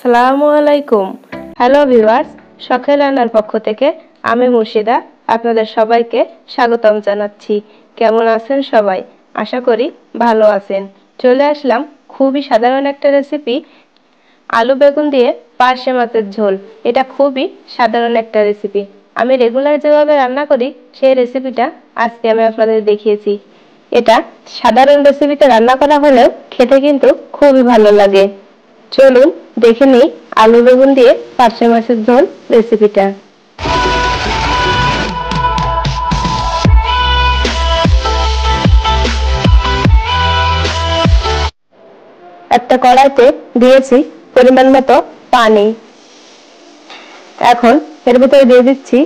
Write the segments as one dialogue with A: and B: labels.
A: আসসালামু আলাইকুম। Hello viewers, শখের রান্নার পক্ষ থেকে আমি মুর্শিদা আপনাদের সবাইকে স্বাগতম জানাচ্ছি। কেমন আছেন সবাই? আশা করি ভালো আছেন। চলে আসলাম খুবই সাধারণ একটা রেসিপি, আলু বেগুন দিয়ে পার্শে মাছের ঝোল। এটা খুবই সাধারণ একটা রেসিপি। আমি রেগুলার যেভাবে রান্না করি সেই রেসিপিটা আজকে আমি আপনাদের দেখিয়েছি। এটা সাধারণ রেসিপিতে রান্না করা হলেও খেতে কিন্তু খুবই ভালো লাগে। চলুন দেখে নিই আলু বেগুন দিয়ে পার্শে মাছের ঝোল রেসিপিটা। একটা কড়াইতে দিয়েছি পরিমাণ মতো পানি। এখন এর ভিতরে দিয়ে দিচ্ছি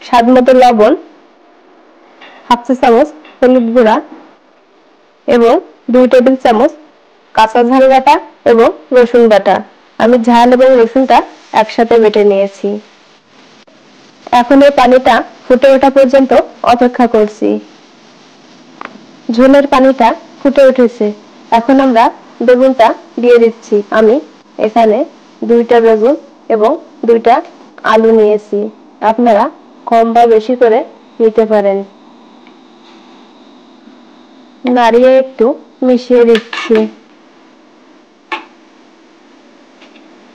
A: স্বাদ মতো লবণ, হাফ চা চামচ হলুদ গুঁড়া এবং 2 টেবিল চামচ কাঁচা ঝাল বাটা এবং রসুন বাটা। আমি ঝাল এবং রসুনটা একসাথে বেটে নিয়েছি। এখন এই পানিটা ফুটে ওঠা পর্যন্ত অপেক্ষা করছি। ঝোলের পানিটা ফুটে উঠেছে। এখন আমরা বেগুনটা দিয়ে দিচ্ছি। আমি এখানে 2টা বেগুন এবং 2টা আলু নিয়েছি। আপনারা কম বা বেশি করে নিতে পারেন। নাড়িয়ে একটু মিশিয়ে দিচ্ছি।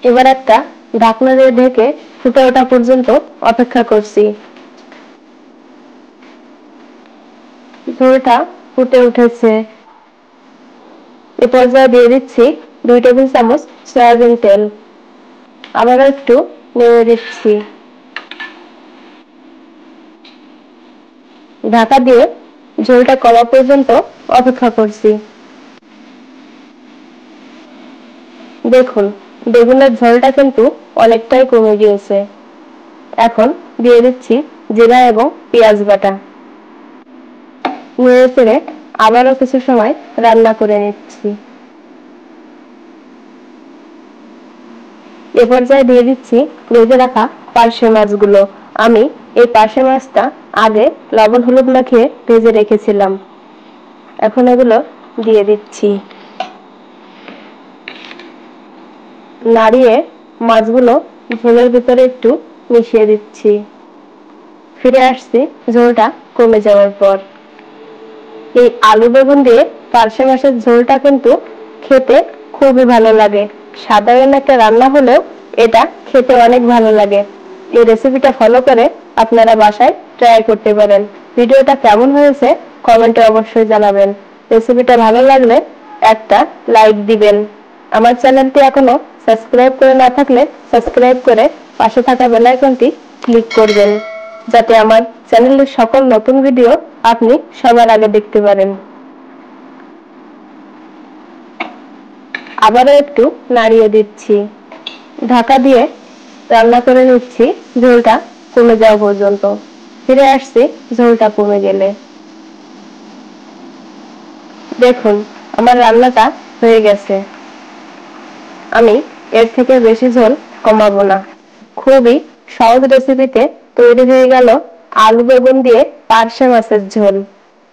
A: এবার একটা ঢাকনা দিয়ে ঢেকে ফুটে ওঠা পর্যন্ত অপেক্ষা করছি। ঝোলটা ফুটে উঠেছে। এ পর্যায়ে দিয়ে দিচ্ছি 2 টেবিল চামচ সয়াবিন তেল। আবারও একটু নেড়ে দিচ্ছি। ঢাকা দিয়ে ঝোলটা কমা পর্যন্ত অপেক্ষা করছি। দেখুন বেগুনের ঝোলটা কিন্তু অনেকটাই কমে গিয়েছে। এখন দিয়ে দিচ্ছি জিরা এবং পেঁয়াজ বাটা। নেড়ে চেড়ে আবারও কিছু সময় রান্না করে নিচ্ছি। এ পর্যায়ে দিয়ে দিচ্ছি ভেজে রাখা পার্শে মাছগুলো। আমি এই পার্শে মাছটা আগে লবণ হলুদ মাখিয়ে ভেজে রেখেছিলাম। এখন এগুলো দিয়ে দিচ্ছি। নাড়িয়ে মাছগুলো ঝোলের ভিতরে একটু মিশিয়ে দিচ্ছি। ফিরে আসছি ঝোলটা কমে যাওয়ার পর। এই আলু বেগুন দিয়ে পার্শে মাছের ঝোলটা কিন্তু খেতে খুবই ভালো লাগে। সাধারণ একটা রান্না হলেও এটা খেতে অনেক ভালো লাগে। এই রেসিপিটা ফলো করে আপনারা বাসায় ট্রাই করতে পারেন। ভিডিওটা কেমন হয়েছে কমেন্টে অবশ্যই জানাবেন। রেসিপিটা ভালো লাগলে একটা লাইক দিবেন। আমার চ্যানেলটি এখনো সাবস্ক্রাইব করে না থাকলে সাবস্ক্রাইব করে পাশে থাকা বেল আইকনটি ক্লিক করবেন, যাতে আমার চ্যানেলের সকল নতুন ভিডিও আপনি সবার আগে দেখতে পারেন। আবারও একটু নাড়িয়ে দিচ্ছি। ঢাকা দিয়ে রান্না করে নিচ্ছি ঝোলটা কমে যাওয়া পর্যন্ত। ফিরে আসছি ঝোলটা কমে গেলে। দেখুন আমার রান্নাটা হয়ে গেছে। আমি এর থেকে বেশি ঝোল কমাবো না। খুবই সহজ রেসিপিতে তৈরি হয়ে গেল আলু বেগুন দিয়ে পার্শে মাছের ঝোল।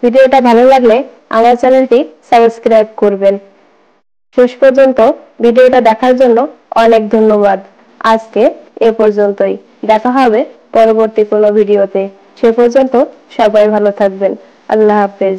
A: ভিডিওটা ভালো লাগলে আমার চ্যানেলটি সাবস্ক্রাইব করবেন। শেষ পর্যন্ত ভিডিওটা দেখার জন্য অনেক ধন্যবাদ। আজকে এ পর্যন্তই। দেখা হবে পরবর্তী কোনো ভিডিওতে। সে পর্যন্ত সবাই ভালো থাকবেন। আল্লাহ হাফেজ।